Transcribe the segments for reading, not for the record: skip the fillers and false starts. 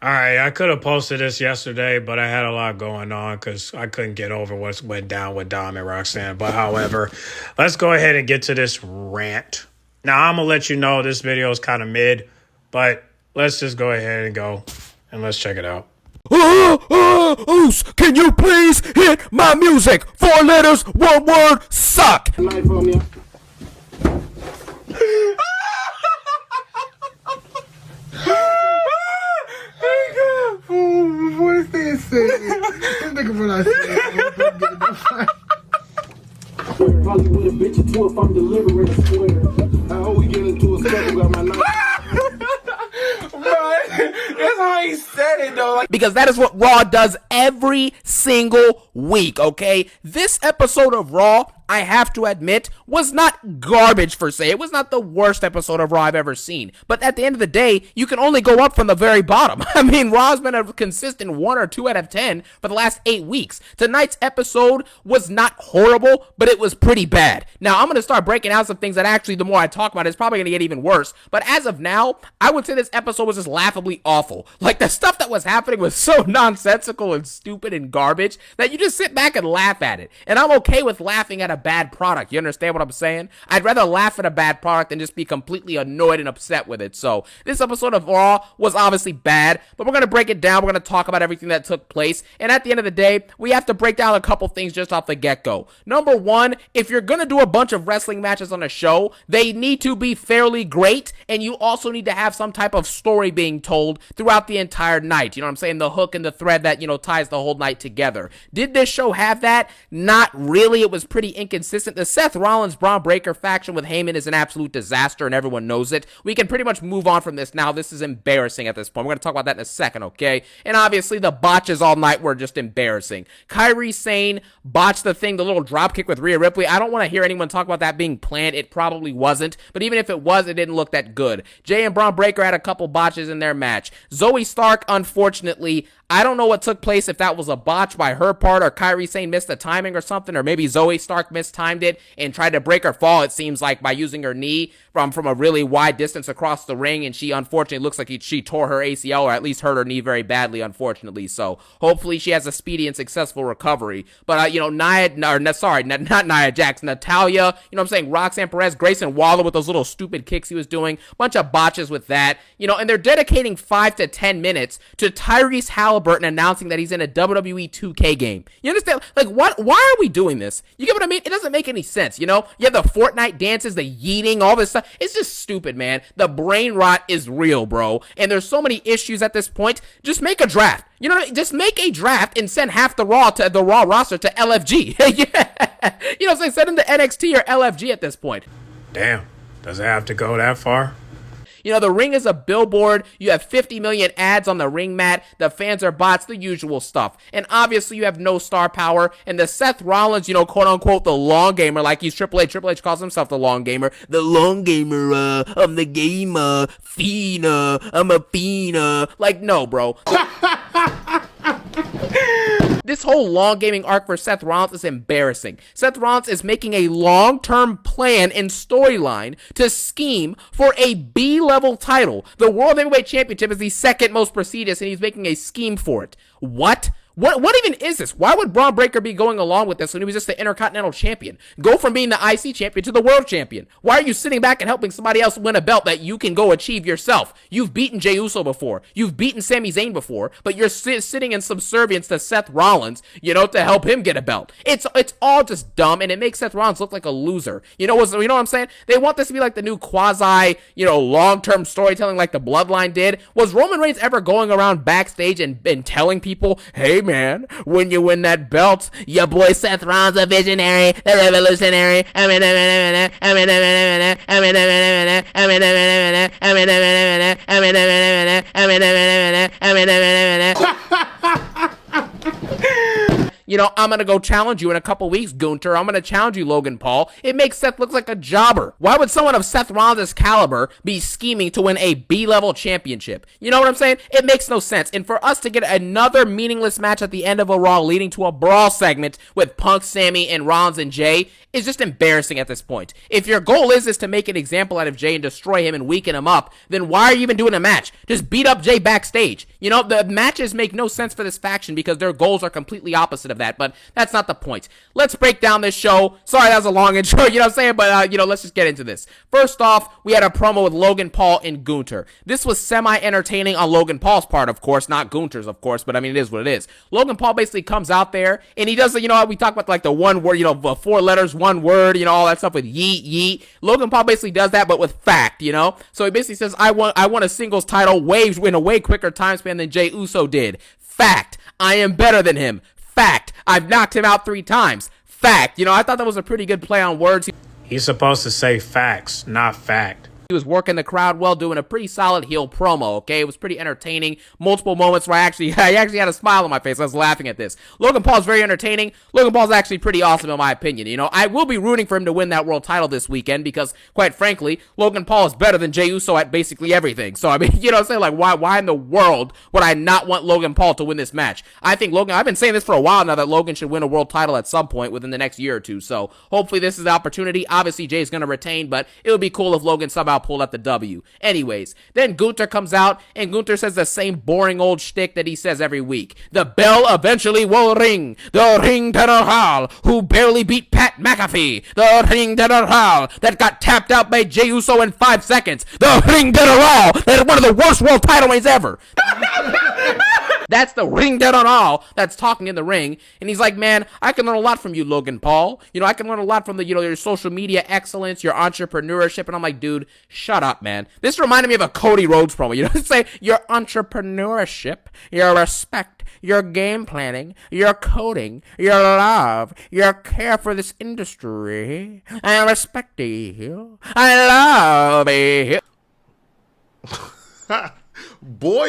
All right, I could have posted this yesterday, but I had a lot going on because I couldn't get over what went down with Dom and Roxanne. But however, let's go ahead and get to this rant. Now, I'm going to let you know this video is kind of mid, but let's just go ahead and go and let's check it out. Oos, can you please hit my music? 4 letters, 1 word, suck. What's this? Think of what I said. Probably with a bitch or two if I'm delivering a square. I hope we get into a scuffle, got my knife. That's how he said it, though. Like, because that is what Raw does every single week, okay? This episode of Raw, I have to admit, was not garbage per se. It was not the worst episode of Raw I've ever seen. But at the end of the day, you can only go up from the very bottom. I mean, Raw's been a consistent 1 or 2 out of 10 for the last 8 weeks. Tonight's episode was not horrible, but it was pretty bad. Now, I'm going to start breaking out some things that actually, the more I talk about it, it's probably going to get even worse. But as of now, I would say this episode was just laughably awful. Like, the stuff that was happening was so nonsensical and stupid and garbage that you just sit back and laugh at it. And I'm okay with laughing at a bad product. You understand what I'm saying? I'd rather laugh at a bad product than just be completely annoyed and upset with it. So this episode of Raw was obviously bad, but we're going to break it down. We're going to talk about everything that took place. And at the end of the day, we have to break down a couple things just off the get-go. Number one, if you're going to do a bunch of wrestling matches on a show, they need to be fairly great, and you also need to have some type of story being told throughout the entire night. You know what I'm saying? The hook and the thread that, ties the whole night together. Did this show have that? Not really. It was pretty inconsistent. The Seth Rollins Braun Breaker faction with Heyman is an absolute disaster, and everyone knows it. We can pretty much move on from this now. This is embarrassing at this point. We're going to talk about that in a second, okay? And obviously, the botches all night were just embarrassing. Kairi Sane botched the thing, the little dropkick with Rhea Ripley. I don't want to hear anyone talk about that being planned. It probably wasn't, but even if it was, it didn't look that good. Jay and Braun Breaker had a couple botches in their match. Zoe Stark, unfortunately, I don't know what took place, if that was a botch by her part or Kairi Sane missed the timing or something, or maybe Zoe Stark mistimed it and tried to break her fall, it seems like, by using her knee from a really wide distance across the ring, and she unfortunately looks like she tore her ACL or at least hurt her knee very badly, unfortunately. So hopefully she has a speedy and successful recovery. But, not Nia Jax, Natalya, Roxanne Perez, Grayson Waller with those little stupid kicks he was doing, bunch of botches with that, and they're dedicating 5 to 10 minutes to Tyrese Halliburton announcing that he's in a WWE 2K game. You understand? Like, what? Why are we doing this? You get what I mean? It doesn't make any sense, You have the Fortnite dances, the yeeting, all this stuff. It's just stupid, man. The brain rot is real, bro. And there's so many issues at this point. Just make a draft. Just make a draft and send half the Raw roster to LFG. Yeah. Send them to NXT or LFG at this point. Damn, does it have to go that far? The ring is a billboard. You have 50 million ads on the ring mat. The fans are bots, the usual stuff. And obviously you have no star power. And the Seth Rollins, quote unquote, the long gamer, like he's Triple H. Triple H calls himself the long gamer. The long gamer, I'm the gamer. Fiend, I'm a fiend. Like, no, bro. This whole long gaming arc for Seth Rollins is embarrassing. Seth Rollins is making a long-term plan and storyline to scheme for a B-level title. The World Heavyweight Championship is the second most prestigious, and he's making a scheme for it. What? What even is this? Why would Braun Breaker be going along with this when he was just the Intercontinental Champion? Go from being the IC Champion to the World Champion. Why are you sitting back and helping somebody else win a belt that you can go achieve yourself? You've beaten Jey Uso before. You've beaten Sami Zayn before, but you're sitting in subservience to Seth Rollins, to help him get a belt. It's all just dumb, and it makes Seth Rollins look like a loser. You know what I'm saying? They want this to be like the new quasi, long-term storytelling like the Bloodline did. Was Roman Reigns ever going around backstage and telling people, hey, man, when you win that belt, your boy Seth Rollins a visionary, the revolutionary, You know, I'm going to go challenge you in a couple weeks, Gunther. I'm going to challenge you, Logan Paul. It makes Seth look like a jobber. Why would someone of Seth Rollins' caliber be scheming to win a B-level championship? You know what I'm saying? It makes no sense. And for us to get another meaningless match at the end of a Raw leading to a brawl segment with Punk, Sammy, and Rollins and Jay is just embarrassing at this point. If your goal is to make an example out of Jay and destroy him and weaken him up, then why are you even doing a match? Just beat up Jay backstage. You know, the matches make no sense for this faction because their goals are completely opposite of that, but that's not the point. Let's break down this show. Sorry, that was a long intro, you know what I'm saying? But, let's just get into this. First off, we had a promo with Logan Paul and Gunther. This was semi-entertaining on Logan Paul's part, of course, not Gunther's, of course, but I mean, it is what it is. Logan Paul basically comes out there, and he does, you know, we talk about like the one word, you know, 4 letters, 1 word, you know, all that stuff with yeet, yeet. Logan Paul basically does that, but with fact, you know? So he basically says, I won a singles title in a way quicker time span than Jey Uso did. Fact. I am better than him. Fact. I've knocked him out 3 times. Fact. You know, I thought that was a pretty good play on words. He's supposed to say facts, not fact. He was working the crowd well, doing a pretty solid heel promo, okay? It was pretty entertaining. Multiple moments where I actually had a smile on my face. I was laughing at this. Logan Paul's very entertaining. Logan Paul's actually pretty awesome in my opinion. You know, I will be rooting for him to win that world title this weekend because, quite frankly, Logan Paul is better than Jey Uso at basically everything. So, I mean, you know what I'm saying? Like, why in the world would I not want Logan Paul to win this match? I think I've been saying this for a while now that Logan should win a world title at some point within the next year or two. So, hopefully this is the opportunity. Obviously, Jay's going to retain, but it would be cool if Logan somehow pulled out the W. Anyways, then Gunther comes out, and Gunther says the same boring old shtick that he says every week. The bell eventually will ring. The ring tenor Hall, who barely beat Pat McAfee. The ring tenor Hall that got tapped out by Jey Uso in 5 seconds. The ring tenor Hall that is one of the worst world title reigns ever. That's the ring dead on all that's talking in the ring. And he's like, man, I can learn a lot from you, Logan Paul. You know, I can learn a lot from your social media excellence, your entrepreneurship. And I'm like, dude, shut up, man. This reminded me of a Cody Rhodes promo. You know, say your entrepreneurship, your respect, your game planning, your coding, your love, your care for this industry. I respect you. I love you. Boy,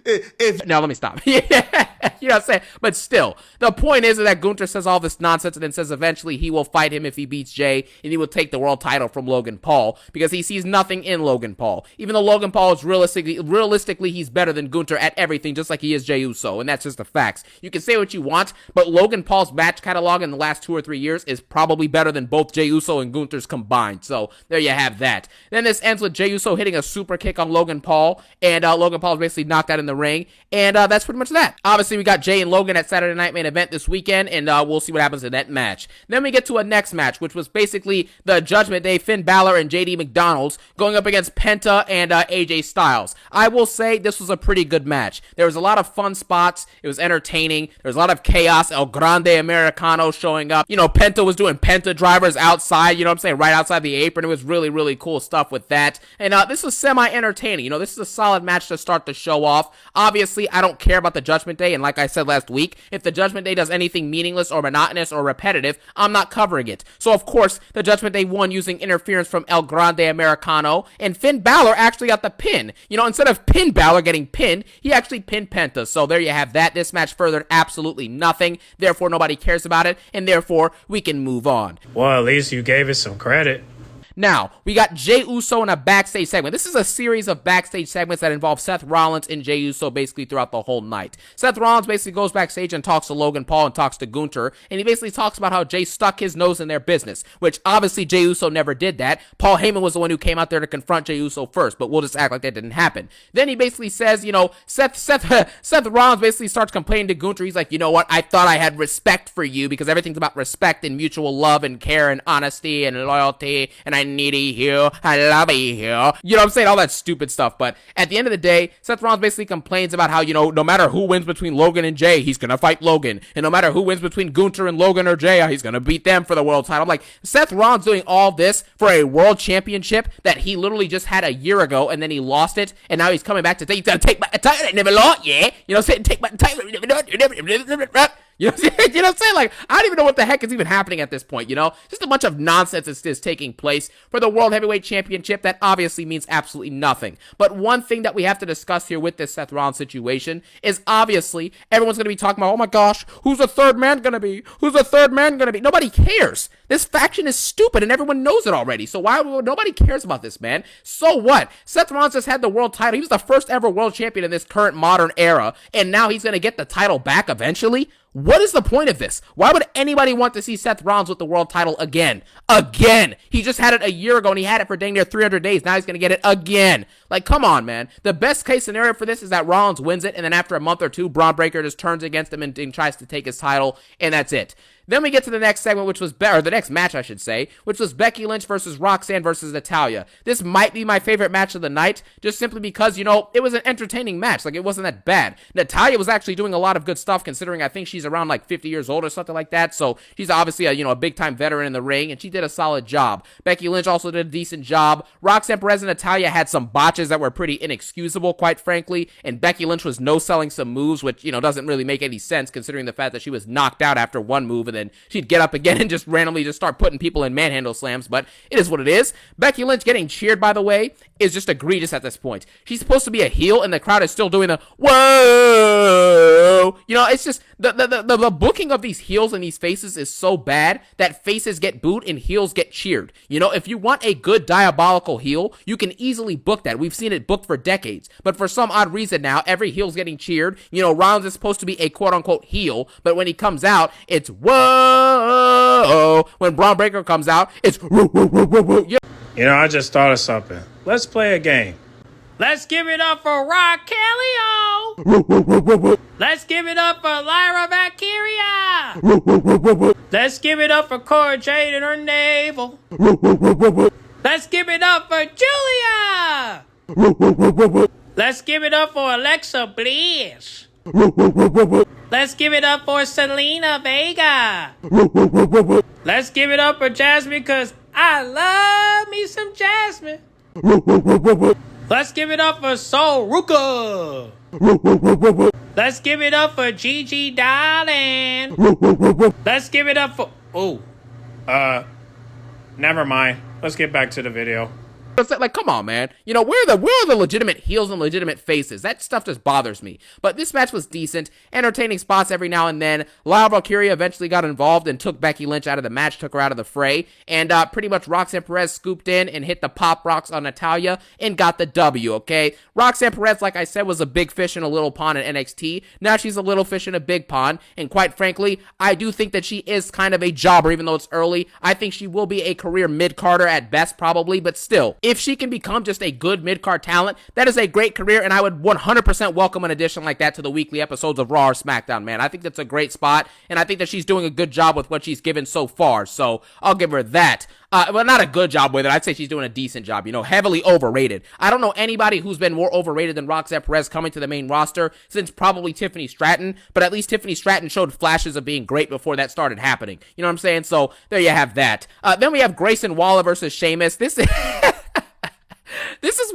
if Now let me stop. Yeah, you know what I'm saying? But still, the point is that Gunther says all this nonsense and then says eventually he will fight him if he beats Jay and he will take the world title from Logan Paul because he sees nothing in Logan Paul. Even though Logan Paul is realistically he's better than Gunther at everything, just like he is Jey Uso, and that's just the facts. You can say what you want, but Logan Paul's match catalog in the last 2 or 3 years is probably better than both Jey Uso and Gunther's combined. So there you have that. Then this ends with Jey Uso hitting a super kick on Logan Paul, and Logan Paul is basically knocked out in the ring, and that's pretty much that. Obviously, we got Jay and Logan at Saturday Night Main Event this weekend, and we'll see what happens in that match. Then we get to a next match, which was basically the Judgment Day, Finn Balor and JD McDonald's going up against Penta and AJ Styles. I will say this was a pretty good match. There was a lot of fun spots. It was entertaining. There was a lot of chaos. El Grande Americano showing up. You know, Penta was doing Penta drivers outside, you know what I'm saying, right outside the apron. It was really, really cool stuff with that. And this was semi-entertaining. You know, this is a solid match to start the show off. Obviously, I don't care about the Judgment Day, and like I said last week, if the Judgment Day does anything meaningless or monotonous or repetitive, I'm not covering it. So, of course, the Judgment Day won using interference from El Grande Americano, and Finn Balor actually got the pin. You know, instead of Finn Balor getting pinned, he actually pinned Penta. So there you have that. This match furthered absolutely nothing. Therefore, nobody cares about it, and therefore, we can move on. Well, at least you gave it some credit. Now, we got Jey Uso in a backstage segment. This is a series of backstage segments that involve Seth Rollins and Jey Uso basically throughout the whole night. Seth Rollins basically goes backstage and talks to Logan Paul and talks to Gunther, and he basically talks about how Jey stuck his nose in their business, which obviously Jey Uso never did that. Paul Heyman was the one who came out there to confront Jey Uso first, but we'll just act like that didn't happen. Then he basically says, you know, Seth Rollins basically starts complaining to Gunther. He's like, you know what, I thought I had respect for you because everything's about respect and mutual love and care and honesty and loyalty, and I need you. I love you. You know what I'm saying? All that stupid stuff. But at the end of the day, Seth Rollins basically complains about how, you know, no matter who wins between Logan and Jay, he's going to fight Logan. And no matter who wins between Gunther and Logan or Jay, he's going to beat them for the world title. I'm like, Seth Rollins doing all this for a world championship that he literally just had a year ago and then he lost it. And now he's coming back to say, he's going to take my title. I never lost. Yeah. You know what I'm saying? Take my title. You know, you know what I'm saying? Like, I don't even know what the heck is even happening at this point, you know? Just a bunch of nonsense is taking place for the World Heavyweight Championship that obviously means absolutely nothing. But one thing that we have to discuss here with this Seth Rollins situation is obviously everyone's going to be talking about, oh my gosh, who's the third man going to be? Who's the third man going to be? Nobody cares. This faction is stupid and everyone knows it already. So nobody cares about this, man? So what? Seth Rollins just had the world title. He was the first ever world champion in this current modern era, and now he's going to get the title back eventually? What is the point of this? Why would anybody want to see Seth Rollins with the world title again? Again! He just had it a year ago and he had it for dang near 300 days. Now he's going to get it again. Like, come on, man. The best case scenario for this is that Rollins wins it, and then after a month or two, Braun Breaker just turns against him and tries to take his title, and that's it. Then we get to the next segment, which was or the next match, I should say, which was Becky Lynch versus Roxanne versus Natalya. This might be my favorite match of the night, just simply because, you know, it was an entertaining match. Like, it wasn't that bad. Natalya was actually doing a lot of good stuff, considering I think she's around like 50 years old or something like that. So she's obviously a big-time veteran in the ring, and she did a solid job. Becky Lynch also did a decent job. Roxanne Perez and Natalya had some botches that were pretty inexcusable, quite frankly, and Becky Lynch was no-selling some moves, which, doesn't really make any sense considering the fact that she was knocked out after one move, and then she'd get up again and just randomly just start putting people in manhandle slams, but it is what it is. Becky Lynch getting cheered, by the way, is just egregious at this point. She's supposed to be a heel, and the crowd is still doing the whoa. It's just the booking of these heels and these faces is so bad that faces get booed and heels get cheered. If you want a good diabolical heel, you can easily book that. We've seen it booked for decades, but for some odd reason now, every heel's getting cheered. Rollins is supposed to be a quote-unquote heel, but when he comes out, it's whoa. When Braun Breaker comes out, it's whoa, whoa, whoa, whoa, whoa. I just thought of something. Let's play a game. Let's give it up for Raquelio. Let's give it up for Lyra Valkyria. Let's give it up for Cora Jade and her navel. Let's give it up for Julia. Let's give it up for Alexa Bliss. Let's give it up for Selena Vega. Let's give it up for Jasmine, because I love me some Jasmine. Let's give it up for Sol Ruka. Let's give it up for Gigi Darling. Let's give it up for... never mind. Let's get back to the video. Like, come on, man. Where are the legitimate heels and legitimate faces? That stuff just bothers me. But this match was decent, entertaining spots every now and then. Lyra Valkyria eventually got involved and took Becky Lynch out of the match, took her out of the fray, and pretty much Roxanne Perez scooped in and hit the pop rocks on Natalya and got the W, okay? Roxanne Perez, like I said, was a big fish in a little pond in NXT. Now she's a little fish in a big pond, and quite frankly, I do think that she is kind of a jobber, even though it's early. I think she will be a career mid-carder at best, probably, but still. If she can become just a good mid-card talent, that is a great career, and I would 100% welcome an addition like that to the weekly episodes of Raw or SmackDown, man. I think that's a great spot, and I think that she's doing a good job with what she's given so far, so I'll give her that. Well, not a good job with it. I'd say she's doing a decent job, heavily overrated. I don't know anybody who's been more overrated than Roxanne Perez coming to the main roster since probably Tiffany Stratton, but at least Tiffany Stratton showed flashes of being great before that started happening. You know what I'm saying? So there you have that. Then we have Grayson Waller versus Sheamus. This is... This is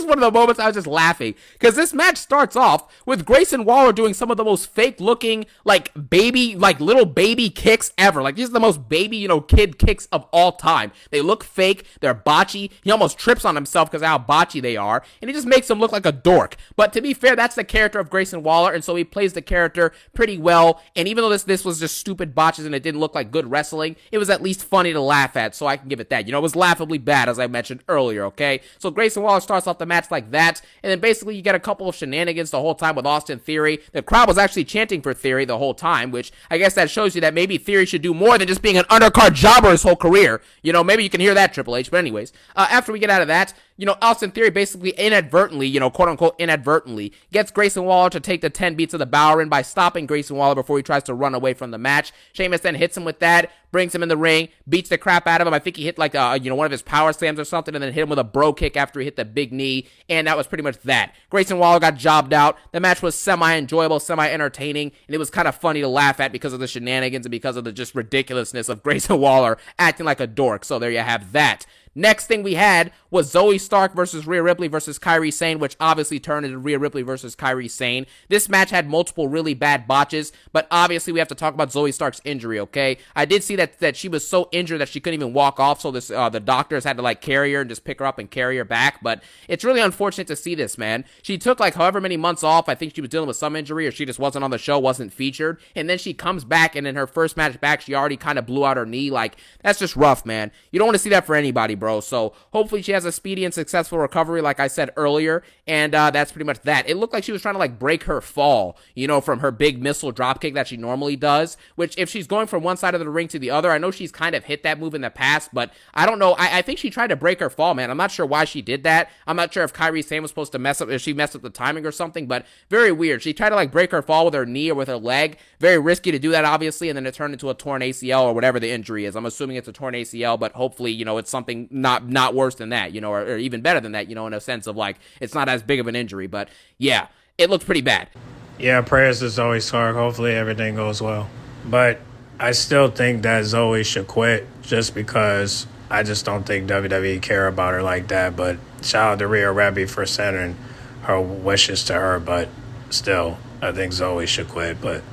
one of the moments I was just laughing, because this match starts off with Grayson Waller doing some of the most fake looking, little baby kicks ever. Like, these are the most baby, kid kicks of all time. They look fake. They're botchy. He almost trips on himself because of how botchy they are, and he just makes him look like a dork. But to be fair, that's the character of Grayson Waller, and so he plays the character pretty well. And even though this was just stupid botches and it didn't look like good wrestling, it was at least funny to laugh at, so I can give it that. It was laughably bad, as I mentioned earlier, okay? So Grayson Waller starts off the match like that, and then basically you get a couple of shenanigans the whole time with Austin Theory. The crowd was actually chanting for Theory the whole time, which I guess that shows you that maybe Theory should do more than just being an undercard jobber his whole career. Maybe you can hear that, Triple H. But anyways, after we get out of that, Austin Theory basically inadvertently, quote-unquote inadvertently, gets Grayson Waller to take the 10 beats of the Bowerin by stopping Grayson Waller before he tries to run away from the match. Sheamus then hits him with that, brings him in the ring, beats the crap out of him. I think he hit one of his power slams or something, and then hit him with a bro kick after he hit the big knee, and that was pretty much that. Grayson Waller got jobbed out. The match was semi-enjoyable, semi-entertaining, and it was kind of funny to laugh at because of the shenanigans and because of the just ridiculousness of Grayson Waller acting like a dork. So there you have that. Next thing we had was Zoe Stark versus Rhea Ripley versus Kairi Sane, which obviously turned into Rhea Ripley versus Kairi Sane. This match had multiple really bad botches, but obviously we have to talk about Zoe Stark's injury, okay? I did see that she was so injured that she couldn't even walk off, so the doctors had to like carry her and just pick her up and carry her back, but it's really unfortunate to see this, man. She took like however many months off. I think she was dealing with some injury, or she just wasn't on the show, wasn't featured, and then she comes back, and in her first match back, she already kind of blew out her knee. Like, that's just rough, man. You don't want to see that for anybody, bro. So hopefully she has a speedy and successful recovery, like I said earlier, and that's pretty much that. It looked like she was trying to like break her fall, you know, from her big missile dropkick that she normally does, which if she's going from one side of the ring to the other, I know she's kind of hit that move in the past, but I don't know. I think she tried to break her fall, man. I'm not sure why she did that. I'm not sure if Kairi Sane was supposed to mess up, if she messed up the timing or something, but very weird. She tried to like break her fall with her knee or with her leg. Very risky to do that, obviously, and then it turned into a torn ACL or whatever the injury is. I'm assuming it's a torn ACL, but hopefully, you know, it's something not worse than that, you know, or even better than that, you know, in a sense of like, it's not as big of an injury, but yeah, it looks pretty bad. Yeah, prayers to Zoe Stark. Hopefully everything goes well. But I still think that Zoe should quit just because I just don't think WWE care about her like that. But shout out to Rhea Ripley for sending her wishes to her. But still, I think Zoe should quit. But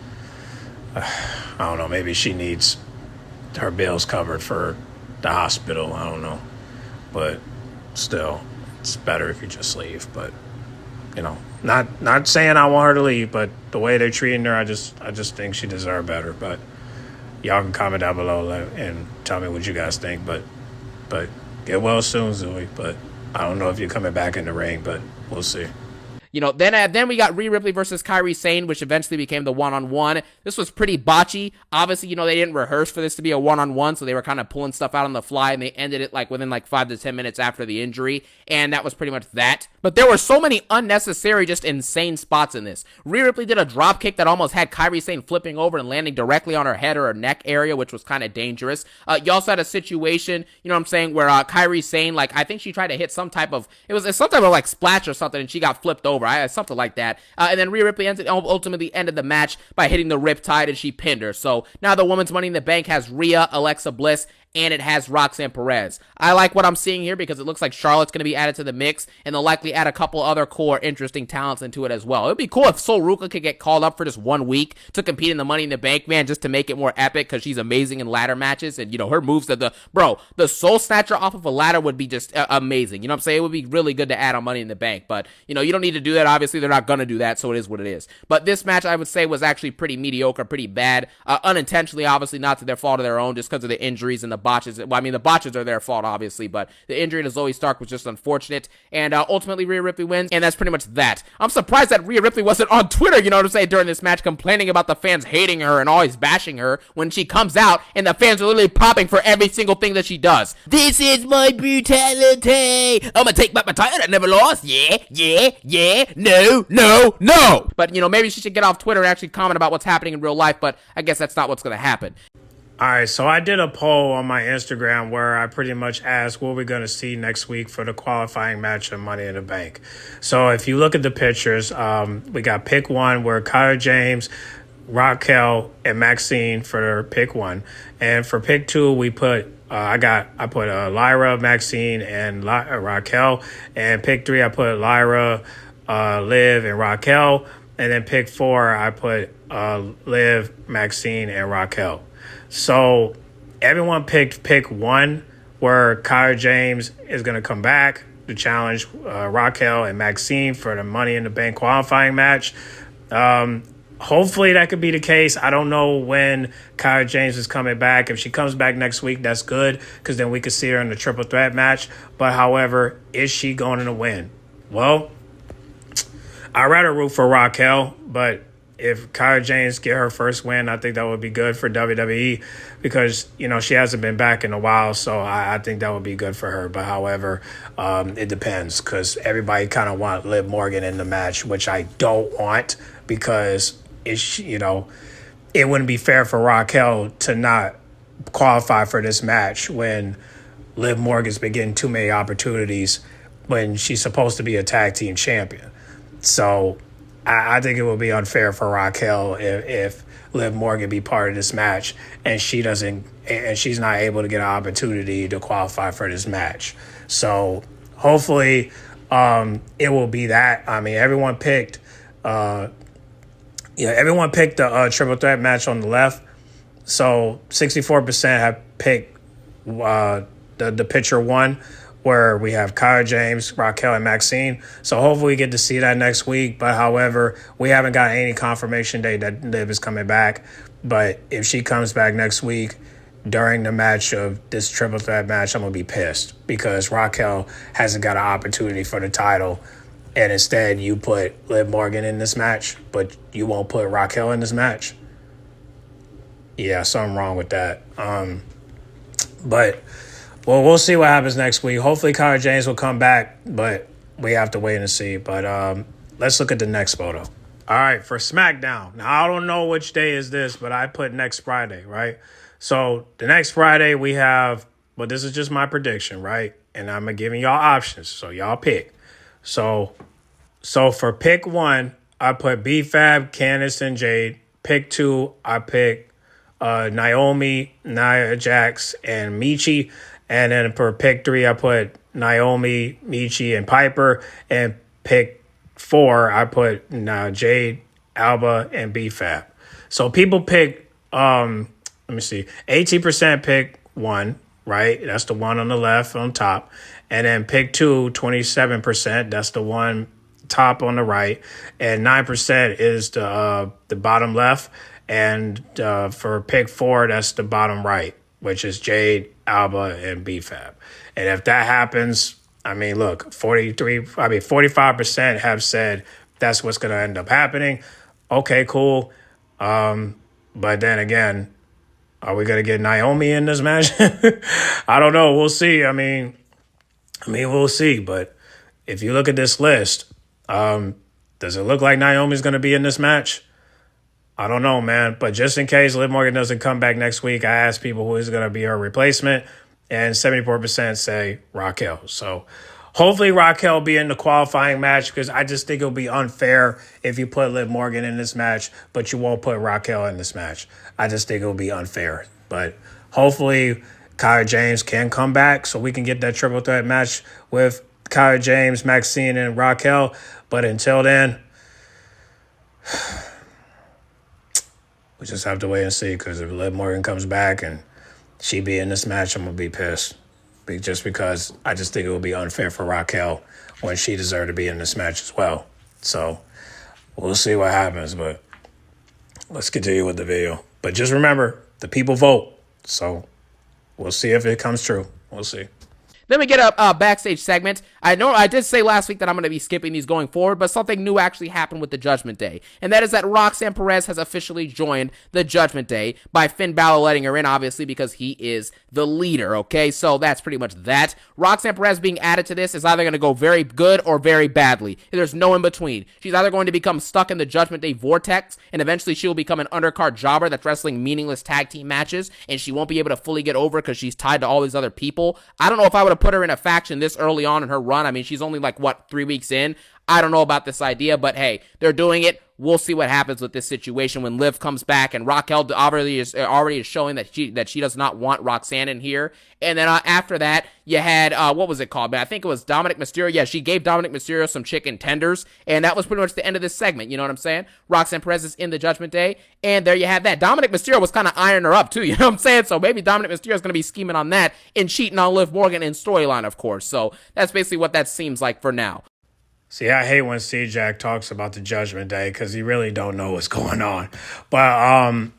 I don't know. Maybe she needs her bills covered for the hospital. I don't know. But still, it's better if you just leave. But, you know, not saying I want her to leave, but the way they're treating her, I just think she deserves better. But y'all can comment down below and tell me what you guys think. But get well soon, Zoe. But I don't know if you're coming back in the ring, but we'll see. You know, then we got Rhea Ripley versus Kairi Sane, which eventually became the one-on-one. This was pretty botchy. Obviously, you know, they didn't rehearse for this to be a one-on-one, so they were kind of pulling stuff out on the fly, and they ended it like within like 5 to 10 minutes after the injury, and that was pretty much that. But there were so many unnecessary, just insane spots in this. Rhea Ripley did a drop kick that almost had Kairi Sane flipping over and landing directly on her head or her neck area, which was kind of dangerous. You also had a situation, you know what I'm saying, where Kairi Sane, like, I think she tried to hit some type of, it was some type of like splash or something, and she got flipped over. Something like that. And then Rhea Ripley ultimately ended the match by hitting the Riptide, and she pinned her. So now the Women's Money in the Bank has Rhea, Alexa Bliss, and it has Roxanne Perez. I like what I'm seeing here because it looks like Charlotte's going to be added to the mix, and they'll likely add a couple other cool or interesting talents into it as well. It would be cool if Sol Ruka could get called up for just 1 week to compete in the Money in the Bank, man, just to make it more epic, because she's amazing in ladder matches, and, you know, her moves that the Soul Snatcher off of a ladder would be just amazing. You know what I'm saying? It would be really good to add on Money in the Bank, but, you know, you don't need to do that. Obviously, they're not going to do that, so it is what it is. But this match, I would say, was actually pretty mediocre, pretty bad, unintentionally, obviously, not to their fault of their own, just because of the injuries and the botches. Well, I mean, the botches are their fault, obviously, but the injury to Zoe Stark was just unfortunate, and ultimately Rhea Ripley wins, and that's pretty much that. I'm surprised that Rhea Ripley wasn't on Twitter, you know what I'm saying, during this match, complaining about the fans hating her and always bashing her when she comes out, and the fans are literally popping for every single thing that she does. This is my brutality! I'm gonna take back my title that never lost, yeah, no! But, you know, maybe she should get off Twitter and actually comment about what's happening in real life, but I guess that's not what's gonna happen. All right, so I did a poll on my Instagram where I pretty much asked what we're going to see next week for the qualifying match of Money in the Bank. So if you look at the pictures, we got pick 1 where Kyle James, Raquel, and Maxine for pick 1. And for pick 2, we put I put Lyra, Maxine, and Raquel. And pick 3, I put Lyra, Liv, and Raquel. And then pick 4, I put Liv, Maxine, and Raquel. So everyone picked pick 1 where Kyle James is going to come back to challenge Raquel and Maxine for the Money in the Bank qualifying match. Hopefully that could be the case. I don't know when Kyle James is coming back. If she comes back next week, that's good, because then we could see her in the triple threat match. But however, is she going to win? Well, I'd rather root for Raquel, but if Kyle James get her first win, I think that would be good for WWE, because, you know, she hasn't been back in a while, so I think that would be good for her. But however, it depends, because everybody kind of want Liv Morgan in the match, which I don't want, because it's, you know, it wouldn't be fair for Raquel to not qualify for this match when Liv Morgan's been getting too many opportunities when she's supposed to be a tag team champion. So I think it would be unfair for Raquel if Liv Morgan be part of this match and she's not able to get an opportunity to qualify for this match. So hopefully it will be that. I mean, everyone picked the triple threat match on the left. So 64% have picked the picture one, where we have Kara James, Raquel, and Maxine. So hopefully we get to see that next week. But however, we haven't got any confirmation date that Liv is coming back. But if she comes back next week during the match of this triple threat match, I'm going to be pissed because Raquel hasn't got an opportunity for the title. And instead you put Liv Morgan in this match, but you won't put Raquel in this match. Yeah, something wrong with that. But well, we'll see what happens next week. Hopefully, Kara James will come back, but we have to wait and see. But let's look at the next photo. All right, for SmackDown. Now, I don't know which day is this, but I put next Friday, right? So the next Friday we have, but this is just my prediction, right? And I'm giving y'all options, so y'all pick. So for pick 1, I put B-Fab, Candice, and Jade. Pick 2, I pick Naomi, Nia Jax, and Michi. And then for pick 3, I put Naomi, Michi, and Piper. And pick 4, I put Jade, Alba, and B-Fab. So people pick, let me see, 18% pick 1, right? That's the one on the left on top. And then pick 2, 27%. That's the one top on the right. And 9% is the bottom left. And for pick 4, that's the bottom right, which is Jade, Alba, and B-Fab. And if that happens, I mean, look, 45% have said that's what's going to end up happening. Okay, cool. But then again, are we going to get Naomi in this match? I don't know. We'll see. I mean, we'll see. But if you look at this list, does it look like Naomi's going to be in this match? I don't know, man. But just in case Liv Morgan doesn't come back next week, I asked people who is going to be her replacement, and 74% say Raquel. So hopefully Raquel will be in the qualifying match, because I just think it'll be unfair if you put Liv Morgan in this match, but you won't put Raquel in this match. I just think it'll be unfair. But hopefully Kara James can come back so we can get that triple threat match with Kara James, Maxine, and Raquel. But until then, we just have to wait and see, because if Liv Morgan comes back and she be in this match, I'm going to be pissed. Just because I just think it would be unfair for Raquel when she deserved to be in this match as well. So we'll see what happens, but let's continue with the video. But just remember, the people vote. So we'll see if it comes true. We'll see. Then we get a backstage segment. I know I did say last week that I'm going to be skipping these going forward, but something new actually happened with the Judgment Day. And that is that Roxanne Perez has officially joined the Judgment Day by Finn Balor letting her in, obviously, because he is the leader, okay? So that's pretty much that. Roxanne Perez being added to this is either going to go very good or very badly. There's no in between. She's either going to become stuck in the Judgment Day vortex, and eventually she will become an undercard jobber that's wrestling meaningless tag team matches, and she won't be able to fully get over because she's tied to all these other people. I don't know if I would have put her in a faction this early on in her run. I mean, she's only 3 weeks in. I don't know about this idea, but hey, they're doing it. We'll see what happens with this situation when Liv comes back, and Raquel already is showing that she does not want Roxanne in here. And then after that, you had, what was it called, man? I think it was Dominic Mysterio. Yeah, she gave Dominic Mysterio some chicken tenders, and that was pretty much the end of this segment, you know what I'm saying? Roxanne Perez is in the Judgment Day, and there you have that. Dominic Mysterio was kind of ironing her up, too, you know what I'm saying? So maybe Dominic Mysterio is going to be scheming on that and cheating on Liv Morgan in storyline, of course. So that's basically what that seems like for now. See, I hate when CJAX talks about the Judgment Day because he really don't know what's going on. But,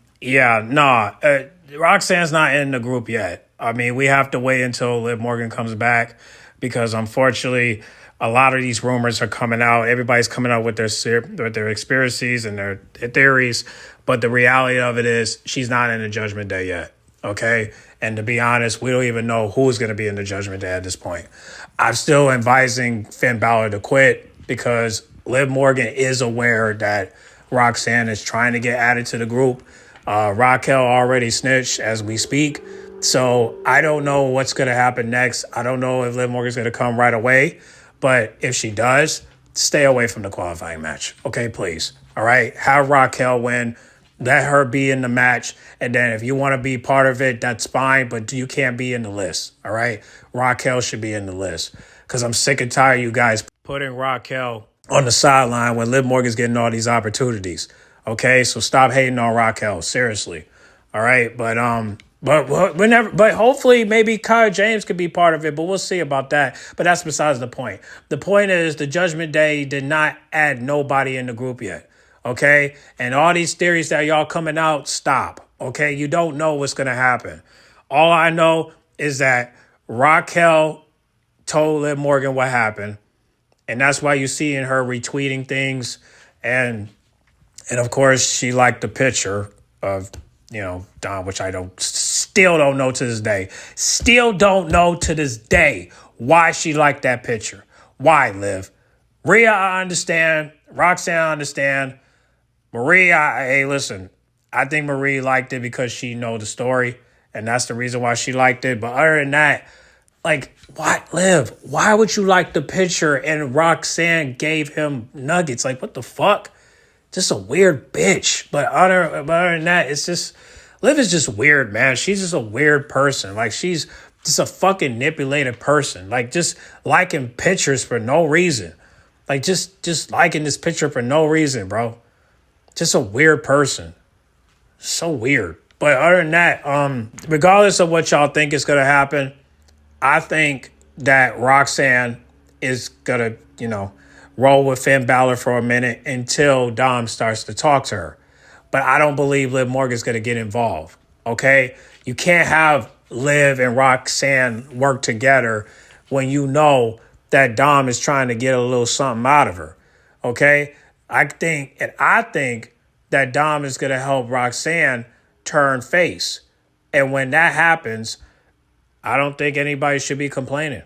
Roxanne's not in the group yet. I mean, we have to wait until Liv Morgan comes back because, unfortunately, a lot of these rumors are coming out. Everybody's coming out with their conspiracies and their theories. But the reality of it is she's not in the Judgment Day yet, okay? And to be honest, we don't even know who's going to be in the Judgment Day at this point. I'm still advising Finn Balor to quit because Liv Morgan is aware that Roxanne is trying to get added to the group. Raquel already snitched as we speak. So I don't know what's going to happen next. I don't know if Liv Morgan's going to come right away. But if she does, stay away from the qualifying match. Okay, please. All right. Have Raquel win. Let her be in the match. And then if you want to be part of it, that's fine. But you can't be in the list. All right. Raquel should be in the list. Because I'm sick and tired of you guys putting Raquel on the sideline when Liv Morgan's getting all these opportunities. Okay. So stop hating on Raquel. Seriously. All right. But hopefully maybe Kyle James could be part of it, but we'll see about that. But that's besides the point. The point is the Judgment Day did not add nobody in the group yet. Okay? And all these theories that y'all coming out, stop. Okay? You don't know what's going to happen. All I know is that Raquel told Liv Morgan what happened. And that's why you see in her retweeting things. And of course, she liked the picture of, Dom, which I still don't know to this day. Still don't know to this day why she liked that picture. Why, Liv? Rhea, I understand. Roxanne, I understand. Marie, hey, listen. I think Marie liked it because she know the story, and that's the reason why she liked it. But other than that, like, what, Liv? Why would you like the picture and Roxanne gave him nuggets? Like, what the fuck? Just a weird bitch. But other than that, it's just, Liv is just weird, man. She's just a weird person. Like, she's just a fucking manipulated person. Like, just liking pictures for no reason. Like, just liking this picture for no reason, bro. Just a weird person. So weird. But other than that, regardless of what y'all think is going to happen, I think that Roxanne is going to, roll with Finn Balor for a minute until Dom starts to talk to her. But I don't believe Liv Morgan's going to get involved, okay? You can't have Liv and Roxanne work together when you know that Dom is trying to get a little something out of her, okay? I think that Dom is going to help Roxanne turn face. And when that happens, I don't think anybody should be complaining.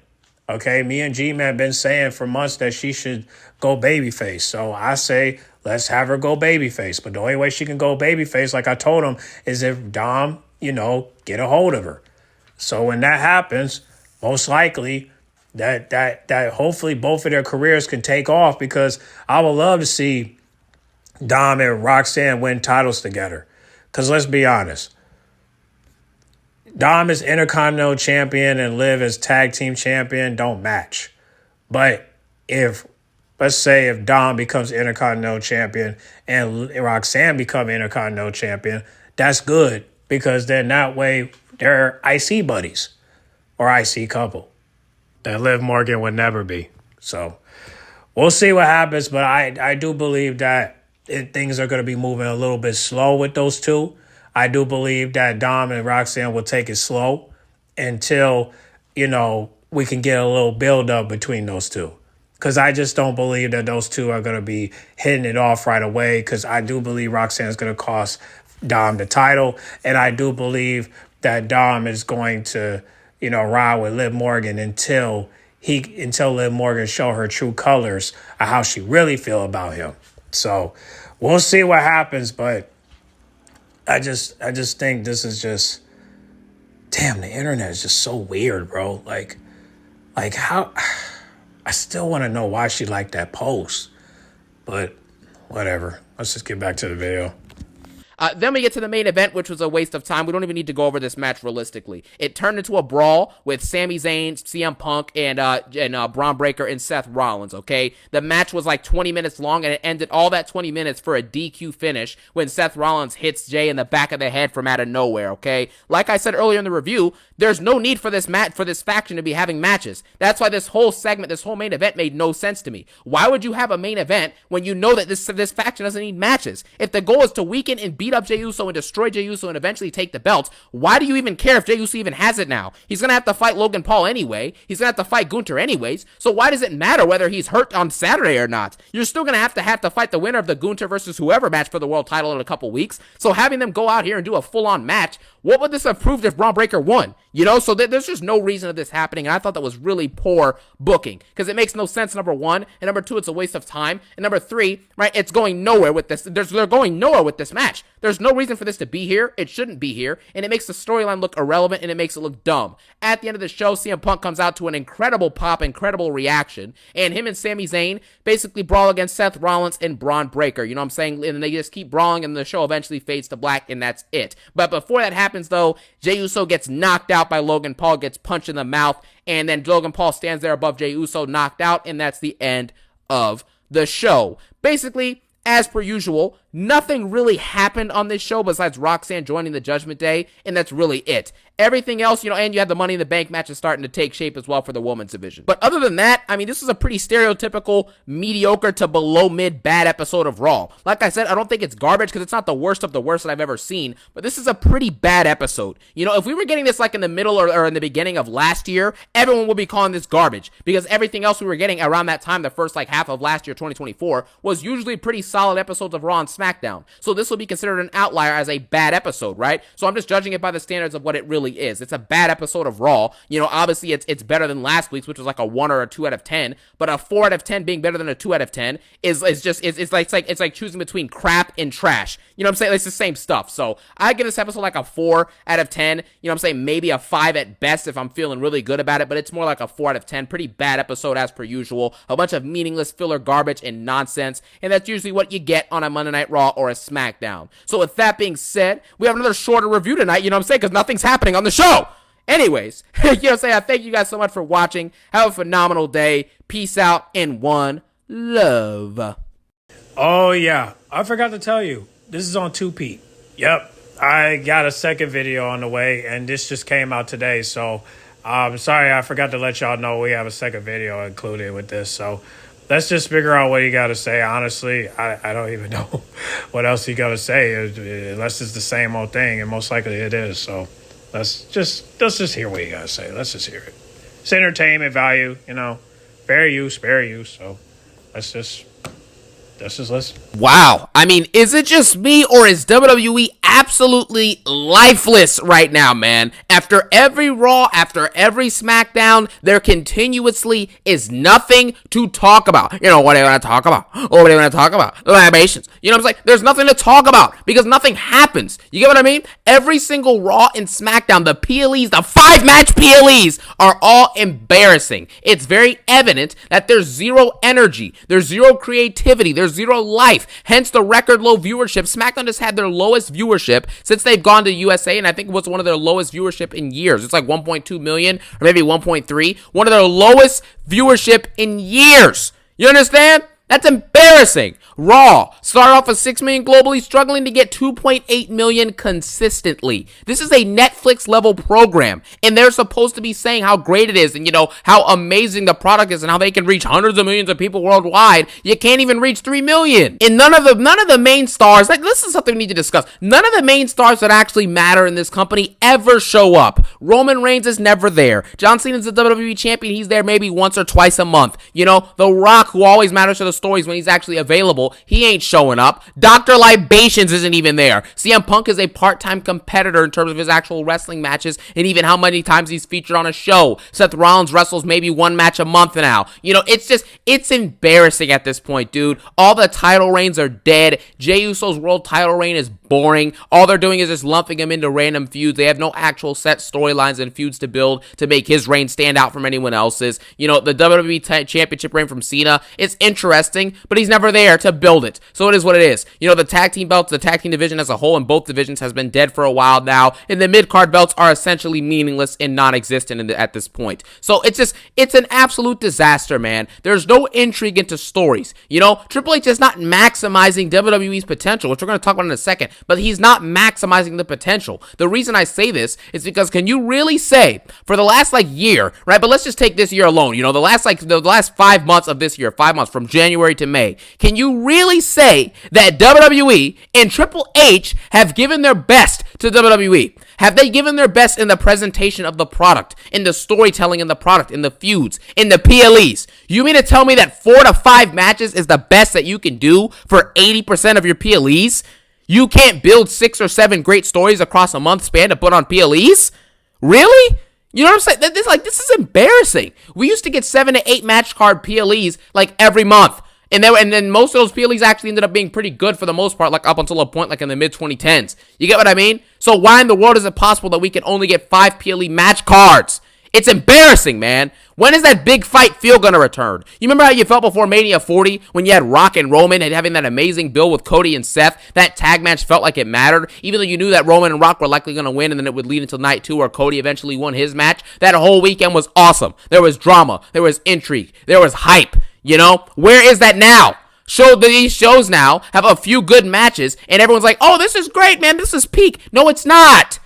Okay, me and G-Man have been saying for months that she should go babyface. So I say, let's have her go babyface. But the only way she can go babyface, like I told him, is if Dom, get a hold of her. So when that happens, most likely that hopefully both of their careers can take off, because I would love to see Dom and Roxanne win titles together. Because let's be honest, Dom is Intercontinental Champion and Liv as Tag Team Champion don't match. But let's say if Dom becomes Intercontinental Champion and Roxanne become Intercontinental Champion, that's good, because then that way they're IC buddies or IC couple that Liv Morgan would never be. So we'll see what happens, but I do believe that things are going to be moving a little bit slow with those two. I do believe that Dom and Roxanne will take it slow until, we can get a little build-up between those two. Because I just don't believe that those two are going to be hitting it off right away, because I do believe Roxanne is going to cost Dom the title, and I do believe that Dom is going to, ride with Liv Morgan until Liv Morgan show her true colors of how she really feel about him. So we'll see what happens, but I just think this is just, damn, the internet is just so weird, bro. Like how, I still want to know why she liked that post, but whatever. Let's just get back to the video. Then we get to the main event, which was a waste of time. We don't even need to go over this match realistically. It turned into a brawl with Sami Zayn, CM Punk, and Braun Breaker and Seth Rollins, okay? The match was like 20 minutes long, and it ended all that 20 minutes for a DQ finish when Seth Rollins hits Jay in the back of the head from out of nowhere, okay? Like I said earlier in the review, there's no need for this faction to be having matches. That's why this whole segment, this whole main event made no sense to me. Why would you have a main event when you know that this faction doesn't need matches? If the goal is to weaken and beat up Jey Uso and destroy Jey Uso and eventually take the belt, why do you even care if Jey Uso even has it now? He's going to have to fight Logan Paul anyway. He's going to have to fight Gunther anyways. So why does it matter whether he's hurt on Saturday or not? You're still going to have to fight the winner of the Gunther versus whoever match for the world title in a couple weeks. So having them go out here and do a full-on match, what would this have proved if Braun Breaker won? So there's just no reason of this happening, and I thought that was really poor booking, because it makes no sense, number one, and number two, it's a waste of time, and number three, right, it's going nowhere with this. They're going nowhere with this match. There's no reason for this to be here. It shouldn't be here. And it makes the storyline look irrelevant and it makes it look dumb. At the end of the show, CM Punk comes out to an incredible pop, incredible reaction. And him and Sami Zayn basically brawl against Seth Rollins and Braun Breaker. You know what I'm saying? And they just keep brawling and the show eventually fades to black and that's it. But before that happens though, Jey Uso gets knocked out by Logan Paul, gets punched in the mouth. And then Logan Paul stands there above Jey Uso, knocked out. And that's the end of the show. Basically, as per usual, nothing really happened on this show besides Roxanne joining the Judgment Day, and that's really it. Everything else, and you had the Money in the Bank matches starting to take shape as well for the women's division. But other than that, I mean, this is a pretty stereotypical, mediocre to below mid bad episode of Raw. Like I said, I don't think it's garbage because it's not the worst of the worst that I've ever seen, but this is a pretty bad episode. If we were getting this like in the middle or in the beginning of last year, everyone would be calling this garbage because everything else we were getting around that time, the first like half of last year, 2024, was usually pretty solid episodes of Raw and SmackDown. So this will be considered an outlier as a bad episode, right? So I'm just judging it by the standards of what it really is. It's a bad episode of Raw. Obviously it's better than last week's, which was like a 1 or a 2 out of 10, but a 4 out of 10 being better than a 2 out of 10 is like choosing between crap and trash. You know what I'm saying? It's the same stuff. So I give this episode like a 4 out of 10. You know what I'm saying? Maybe a 5 at best if I'm feeling really good about it, but it's more like a 4 out of 10. Pretty bad episode as per usual. A bunch of meaningless filler garbage and nonsense, and that's usually what you get on a Monday Night Raw or a SmackDown. So with that being said, we have another shorter review tonight, you know what I'm saying, because nothing's happening on the show. Anyways, you know what I'm saying, I thank you guys so much for watching. Have a phenomenal day. Peace out and one love. Oh, yeah. I forgot to tell you. This is on 2P. Yep. I got a second video on the way, and this just came out today. So, I'm sorry, I forgot to let y'all know we have a second video included with this. So, let's just figure out what he got to say. Honestly, I don't even know what else he got to say, unless it's the same old thing, and most likely it is. So, let's just hear what he got to say. Let's just hear it. It's entertainment value, fair use. So, let's just listen. Wow. I mean, is it just me or is WWE absolutely lifeless right now, man? After every Raw, after every SmackDown, there continuously is nothing to talk about. What are they going to talk about? What are they going to talk about? The libations. You know what I'm saying? There's nothing to talk about because nothing happens. You get what I mean? Every single Raw and SmackDown, the PLEs, the 5-match PLEs are all embarrassing. It's very evident that there's zero energy. There's zero creativity. There's zero life. Hence the record low viewership. SmackDown just had their lowest viewership since they've gone to USA, and I think it was one of their lowest viewership in years. It's like 1.2 million or maybe 1.3. One of their lowest viewership in years. You understand? That's embarrassing. Raw started off with 6 million globally, struggling to get 2.8 million consistently. This is a Netflix level program, and they're supposed to be saying how great it is and how amazing the product is and how they can reach hundreds of millions of people worldwide. You can't even reach 3 million. And none of the main stars, like this is something we need to discuss. None of the main stars that actually matter in this company ever show up. Roman Reigns is never there. John Cena's the WWE champion. He's there maybe once or twice a month. The Rock, who always matters to the stories when he's actually available, he ain't showing up. Dr. Libations isn't even there. CM Punk is a part-time competitor in terms of his actual wrestling matches and even how many times he's featured on a show. Seth Rollins wrestles maybe 1 match a month now. It's embarrassing at this point, dude. All the title reigns are dead. Jey Uso's world title reign is boring. All they're doing is just lumping him into random feuds. They have no actual set storylines and feuds to build to make his reign stand out from anyone else's. The WWE Championship reign from Cena, it's interesting, but he's never there to build it. So it is what it is. The tag team belts, the tag team division as a whole in both divisions has been dead for a while now, and the mid-card belts are essentially meaningless and non-existent at this point. So it's an absolute disaster, man. There's no intrigue into stories. Triple H is not maximizing WWE's potential, which we're going to talk about in a second, but he's not maximizing the potential. The reason I say this is because can you really say for the last year, right? But let's just take this year alone. The last 5 months of this year, 5 months from January to May, can you really say that WWE and Triple H have given their best to WWE? Have they given their best in the presentation of the product, in the storytelling in the product, in the feuds, in the PLEs? You mean to tell me that 4 to 5 matches is the best that you can do for 80% of your PLEs? You can't build 6 or 7 great stories across a month span to put on PLEs? Really? You know what I'm saying? This is embarrassing. We used to get 7 to 8 match card PLEs every month. And then most of those PLEs actually ended up being pretty good for the most part, like up until a point like in the mid-2010s. You get what I mean? So why in the world is it possible that we can only get 5 PLE match cards? It's embarrassing, man. When is that big fight feel gonna return? You remember how you felt before Mania 40 when you had Rock and Roman and having that amazing build with Cody and Seth? That tag match felt like it mattered, even though you knew that Roman and Rock were likely gonna win, and then it would lead until night 2 where Cody eventually won his match. That whole weekend was awesome. There was drama, there was intrigue, there was hype. You know, where is that now? These shows now have a few good matches, and everyone's like, oh, this is great, man. This is peak. No, it's not.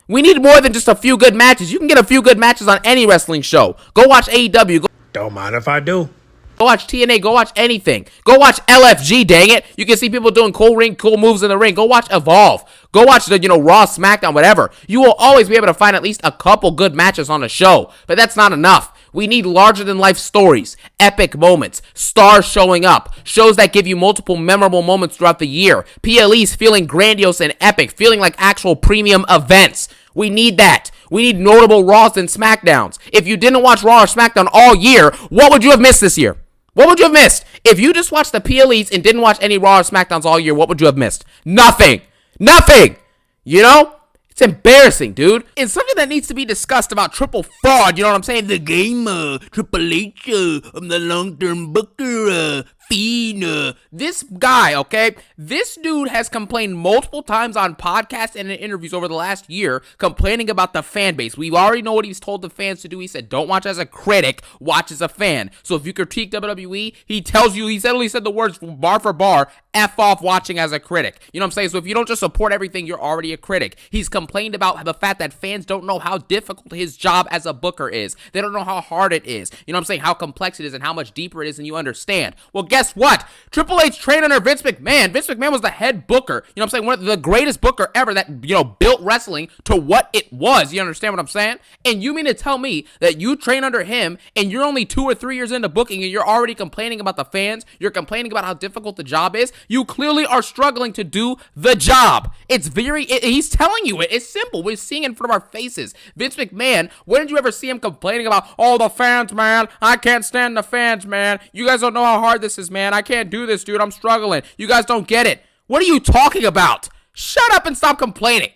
We need more than just a few good matches. You can get a few good matches on any wrestling show. Go watch AEW. Don't mind if I do. Go watch TNA. Go watch anything. Go watch LFG, dang it. You can see people doing cool moves in the ring. Go watch Evolve. Go watch the, Raw, SmackDown, whatever. You will always be able to find at least a couple good matches on a show, but that's not enough. We need larger-than-life stories, epic moments, stars showing up, shows that give you multiple memorable moments throughout the year, PLEs feeling grandiose and epic, feeling like actual premium events. We need that. We need notable Raws and SmackDowns. If you didn't watch Raw or SmackDown all year, what would you have missed this year? What would you have missed? If you just watched the PLEs and didn't watch any Raw or SmackDowns all year, what would you have missed? Nothing. Nothing. You know? It's embarrassing, dude. And something that needs to be discussed about triple fraud, you know what I'm saying? The game, Triple H, I'm the long-term booker, Fiend. This guy, okay? This dude has complained multiple times on podcasts and in interviews over the last year, complaining about the fan base. We already know what he's told the fans to do. He said, don't watch as a critic, watch as a fan. So if you critique WWE, he tells you, he literally said the words bar for bar, F off watching as a critic. You know what I'm saying? So if you don't just support everything, you're already a critic. He's complained about the fact that fans don't know how difficult his job as a booker is. They don't know how hard it is. You know what I'm saying? How complex it is and how much deeper it is than you understand. Well, guess what? Triple H trained under Vince McMahon. Vince McMahon was the head booker. You know what I'm saying? One of the greatest booker ever that, built wrestling to what it was. You understand what I'm saying? And you mean to tell me that you train under him and you're only 2 or 3 years into booking and you're already complaining about the fans? You're complaining about how difficult the job is? You clearly are struggling to do the job. He's telling you it. It's simple. We're seeing it in front of our faces. Vince McMahon, when did you ever see him complaining about, oh, the fans, man, I can't stand the fans, man. You guys don't know how hard this is, man. I can't do this, dude. I'm struggling. You guys don't get it. What are you talking about? Shut up and stop complaining.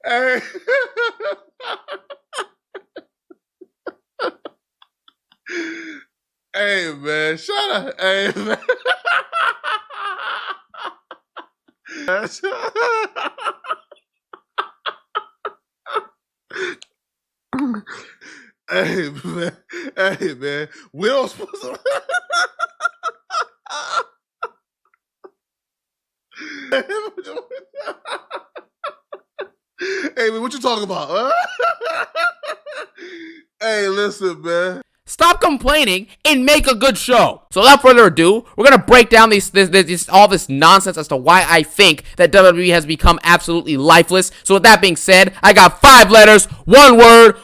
Hey. Hey, man, shut up. Hey, man. Hey, man. Hey, man. Will's supposed to... Hey, man, what you talking about? Huh? Hey, listen, man. Stop complaining and make a good show. So without further ado, we're going to break down all this nonsense as to why I think that WWE has become absolutely lifeless. So with that being said, I got 5 letters, 1 word,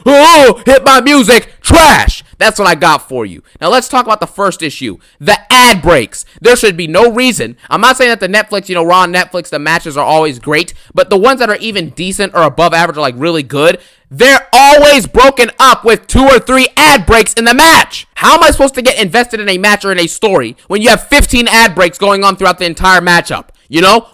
hit my music, trash. That's what I got for you. Now let's talk about the first issue, the ad breaks. There should be no reason. I'm not saying that the Netflix, Raw and Netflix, the matches are always great, but the ones that are even decent or above average are like really good. They're always broken up with 2 or 3 ad breaks in the match. How am I supposed to get invested in a match or in a story when you have 15 ad breaks going on throughout the entire matchup?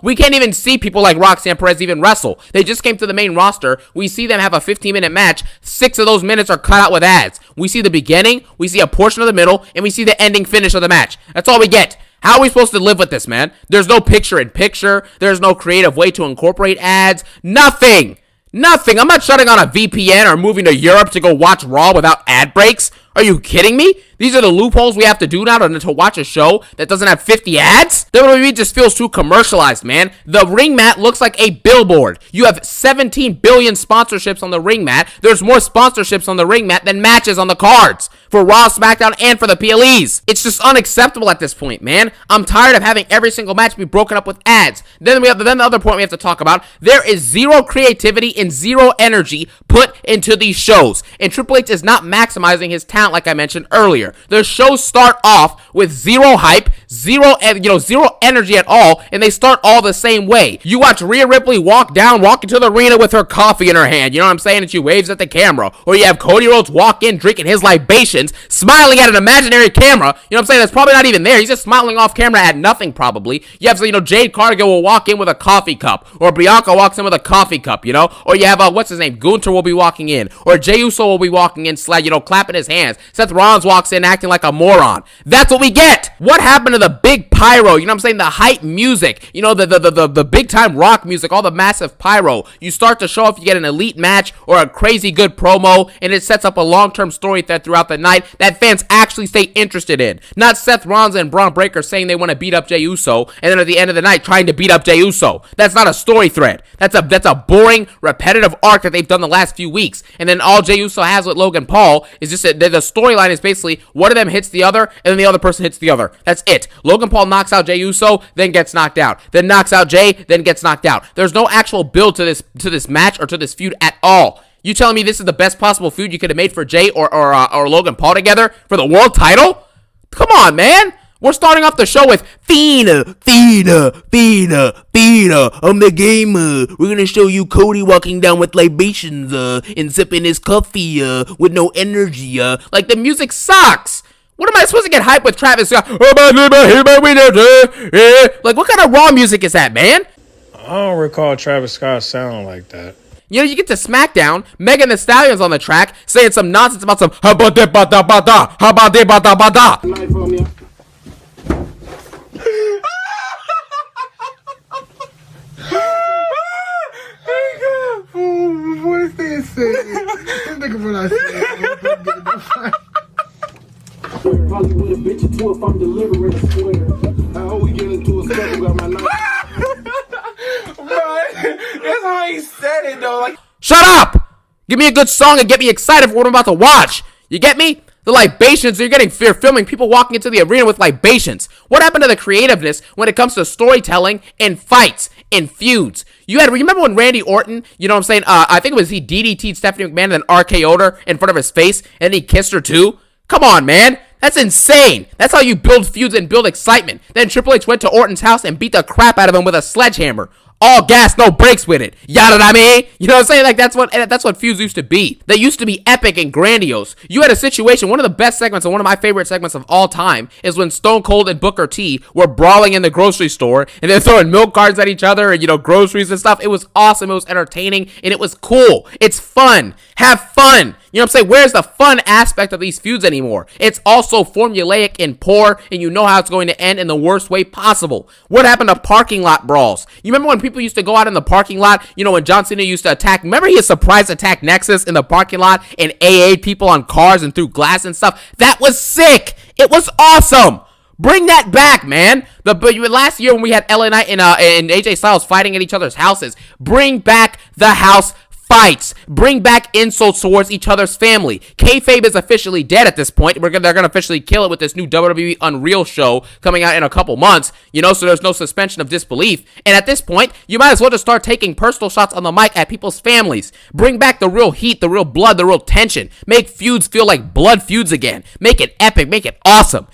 We can't even see people like Roxanne Perez even wrestle. They just came to the main roster. We see them have a 15-minute match. 6 of those minutes are cut out with ads. We see the beginning, we see a portion of the middle, and we see the ending finish of the match. That's all we get. How are we supposed to live with this, man? There's no picture-in-picture. There's no creative way to incorporate ads. Nothing. Nothing. I'm not shutting on a VPN or moving to Europe to go watch Raw without ad breaks. Are you kidding me? These are the loopholes we have to do now to watch a show that doesn't have 50 ads? WWE just feels too commercialized, man. The ring mat looks like a billboard. You have 17 billion sponsorships on the ring mat. There's more sponsorships on the ring mat than matches on the cards for Raw, SmackDown, and for the PLEs. It's just unacceptable at this point, man. I'm tired of having every single match be broken up with ads. Then the other point we have to talk about, there is zero creativity and zero energy put into these shows. And Triple H is not maximizing his talent like I mentioned earlier. The shows start off with zero hype, Zero energy at all, and they start all the same way. You watch Rhea Ripley walk into the arena with her coffee in her hand, you know what I'm saying, and she waves at the camera. Or you have Cody Rhodes walk in drinking his libations, smiling at an imaginary camera, you know what I'm saying, that's probably not even there. He's just smiling off camera at nothing probably. You have, Jade Cargill will walk in with a coffee cup, or Bianca walks in with a coffee cup, or you have, what's his name, Gunther will be walking in, or Jey Uso will be walking in, clapping his hands. Seth Rollins walks in acting like a moron. That's what we get. What happened to the big pyro, you know what I'm saying, the hype music, the big time rock music, all the massive pyro. You start to show off, you get an elite match or a crazy good promo, and it sets up a long-term story thread throughout the night that fans actually stay interested in. Not Seth Rollins and Braun Breaker saying they want to beat up Jey Uso, and then at the end of the night trying to beat up Jey Uso. That's not a story thread. That's a boring, repetitive arc that they've done the last few weeks. And then all Jey Uso has with Logan Paul is just that the storyline is basically one of them hits the other, and then the other person hits the other. That's it. Logan Paul knocks out Jey Uso, then gets knocked out. Then knocks out Jey, then gets knocked out. There's no actual build to this match or to this feud at all. You telling me this is the best possible feud you could have made for Jey or Logan Paul together for the world title? Come on, man. We're starting off the show with Fina, I'm the gamer. We're gonna show you Cody walking down with libations, and sipping his coffee, with no energy, like the music sucks. What am I supposed to get hyped with Travis Scott? Like, what kind of Raw music is that, man? I don't recall Travis Scott sounding like that. You get to SmackDown, Megan Thee Stallion's on the track, saying some nonsense about some Life on ya. What's this? This nigga what I said. Probably with a bitch or two if I'm delivering a square. How we get into a scuffle, got my knife. That's how he said it though. Like, shut up! Give me a good song and get me excited for what I'm about to watch. You get me? The libations, you're filming people walking into the arena with libations. What happened to the creativeness when it comes to storytelling and fights and feuds? Remember when Randy Orton, you know what I'm saying, I think it was he DDT'd Stephanie McMahon and then RKO'd her in front of his face, and he kissed her too? Come on, man. That's insane. That's how you build feuds and build excitement. Then Triple H went to Orton's house and beat the crap out of him with a sledgehammer. All gas, no brakes with it. Yada I mean? You know what I'm saying? Like, that's what feuds used to be. They used to be epic and grandiose. You had a situation, one of the best segments and one of my favorite segments of all time is when Stone Cold and Booker T were brawling in the grocery store and they're throwing milk cartons at each other and, groceries and stuff. It was awesome. It was entertaining and it was cool. It's fun. Have fun. You know what I'm saying? Where's the fun aspect of these feuds anymore? It's also formulaic and poor, and you know how it's going to end in the worst way possible. What happened to parking lot brawls? You remember when people used to go out in the parking lot, when John Cena used to attack, remember he had surprise attack Nexus in the parking lot and AA'd people on cars and threw glass and stuff? That was sick. It was awesome. Bring that back, man. Last year when we had LA Knight and AJ Styles fighting at each other's houses, bring back the house fights. Bring back insults towards each other's family. Kayfabe is officially dead at this point. They're gonna officially kill it with this new WWE Unreal show coming out in a couple months, so there's no suspension of disbelief. And at this point, you might as well just start taking personal shots on the mic at people's families. Bring back the real heat, the real blood, the real tension. Make feuds feel like blood feuds again. Make it epic, make it awesome,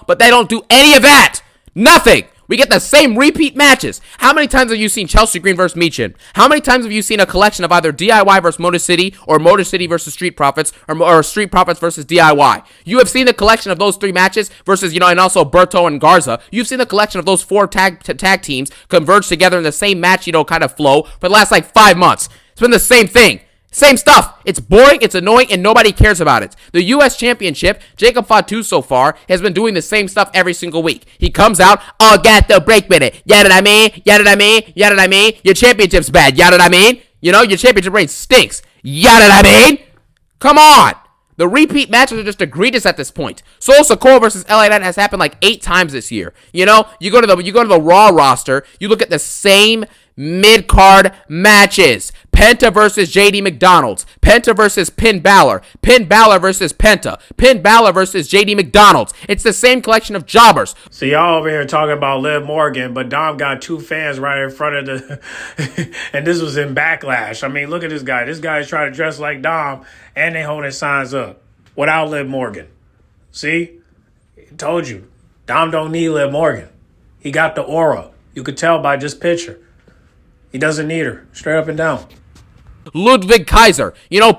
But they don't do any of that. Nothing. We get the same repeat matches. How many times have you seen Chelsea Green versus Michin? How many times have you seen a collection of either DIY versus Motor City or Motor City versus Street Profits or Street Profits versus DIY? You have seen the collection of those three matches versus, and also Berto and Garza. You've seen the collection of those four tag teams converge together in the same match, kind of flow for the last 5 months. It's been the same thing. Same stuff. It's boring, it's annoying, and nobody cares about it. The U.S. Championship, Jacob Fatu so far, has been doing the same stuff every single week. He comes out, got the break with it. Yada I mean? Yada I mean? Yada I mean? Your championship's bad. Yada I mean? Your championship reign stinks. Yada I mean? Come on. The repeat matches are just egregious at this point. Solo Sikoa versus LA Knight has happened 8 times this year. You go to the Raw roster, you look at the same mid-card matches. Penta versus JD McDonald's. Penta versus Finn Balor. Finn Balor versus Penta. Finn Balor versus JD McDonald's. It's the same collection of jobbers. So y'all over here talking about Liv Morgan, but Dom got 2 fans right in front of the... and this was in Backlash. I mean, look at this guy. This guy is trying to dress like Dom, and they holding signs up without Liv Morgan. See? Told you. Dom don't need Liv Morgan. He got the aura. You could tell by just picture. He doesn't need her. Straight up and down. Ludwig Kaiser,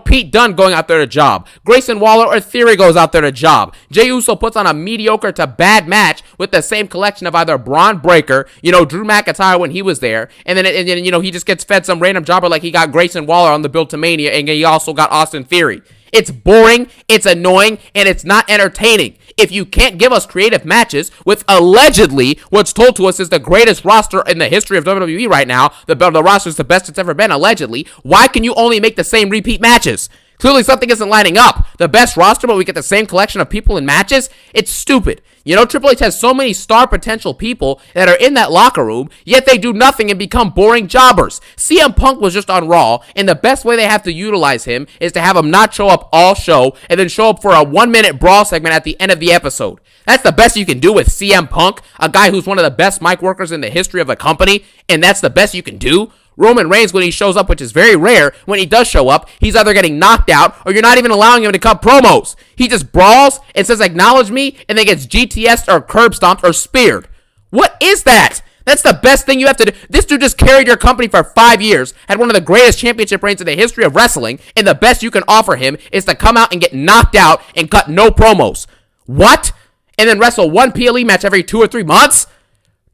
Pete Dunne going out there to job. Grayson Waller or Theory goes out there to job. Jey Uso puts on a mediocre to bad match with the same collection of either Braun Breaker, Drew McIntyre when he was there, and then he just gets fed some random jobber like he got Grayson Waller on the Build to Mania, and he also got Austin Theory. It's boring, it's annoying, and it's not entertaining. If you can't give us creative matches with allegedly what's told to us is the greatest roster in the history of WWE right now, the roster is the best it's ever been, allegedly, why can you only make the same repeat matches? Clearly something isn't lining up. The best roster, but we get the same collection of people in matches? It's stupid. Triple H has so many star potential people that are in that locker room, yet they do nothing and become boring jobbers. CM Punk was just on Raw, and the best way they have to utilize him is to have him not show up all show, and then show up for a 1-minute brawl segment at the end of the episode. That's the best you can do with CM Punk, a guy who's one of the best mic workers in the history of the company, and that's the best you can do? Roman Reigns, when he shows up, which is very rare, when he does show up, he's either getting knocked out or you're not even allowing him to cut promos. He just brawls and says, acknowledge me, and then gets GTS'd or curb stomped or speared. What is that? That's the best thing you have to do. This dude just carried your company for 5 years, had one of the greatest championship reigns in the history of wrestling, and the best you can offer him is to come out and get knocked out and cut no promos. What? And then wrestle one PLE match every 2 or 3 months?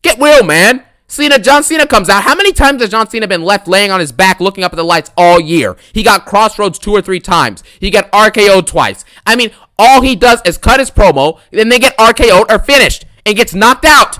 Get real, man. John Cena comes out. How many times has John Cena been left laying on his back looking up at the lights all year? He got Crossroads 2 or 3 times. He got RKO'd twice. I mean, all he does is cut his promo, then they get RKO'd or finished and gets knocked out.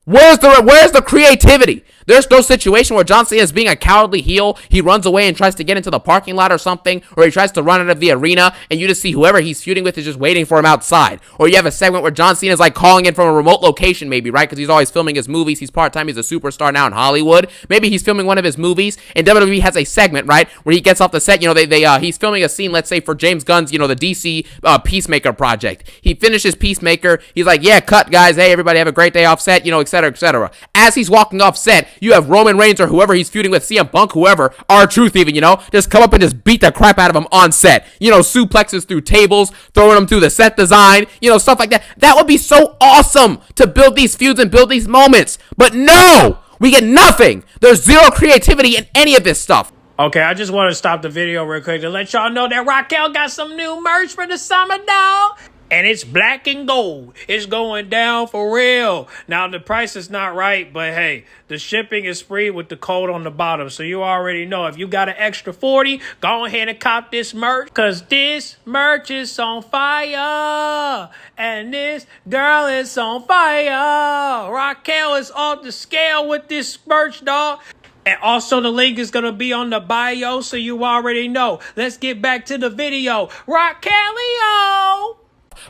Where's the creativity? There's no situation where John Cena is being a cowardly heel. He runs away and tries to get into the parking lot or something, or he tries to run out of the arena, and you just see whoever he's feuding with is just waiting for him outside. Or you have a segment where John Cena is like calling in from a remote location, maybe, right? Because he's always filming his movies. He's part-time. He's a superstar now in Hollywood. Maybe he's filming one of his movies, and WWE has a segment, right, where he gets off the set. He's filming a scene, let's say, for James Gunn's, the DC Peacemaker project. He finishes Peacemaker. He's like, yeah, cut, guys. Hey, everybody have a great day off set, et cetera, et cetera. As he's walking off set, you have Roman Reigns or whoever he's feuding with, CM Punk, whoever, R-Truth even, just come up and just beat the crap out of him on set. Suplexes through tables, throwing them through the set design, stuff like that. That would be so awesome to build these feuds and build these moments. But no! We get nothing! There's zero creativity in any of this stuff. Okay, I just want to stop the video real quick to let y'all know that Raquel got some new merch for the summer, dog. And it's black and gold. It's going down for real. Now, the price is not right, but hey, the shipping is free with the code on the bottom. So you already know, if you got an extra 40, go ahead and cop this merch. Because this merch is on fire. And this girl is on fire. Raquel is off the scale with this merch, dog. And also the link is going to be on the bio, so you already know. Let's get back to the video. Raquelio!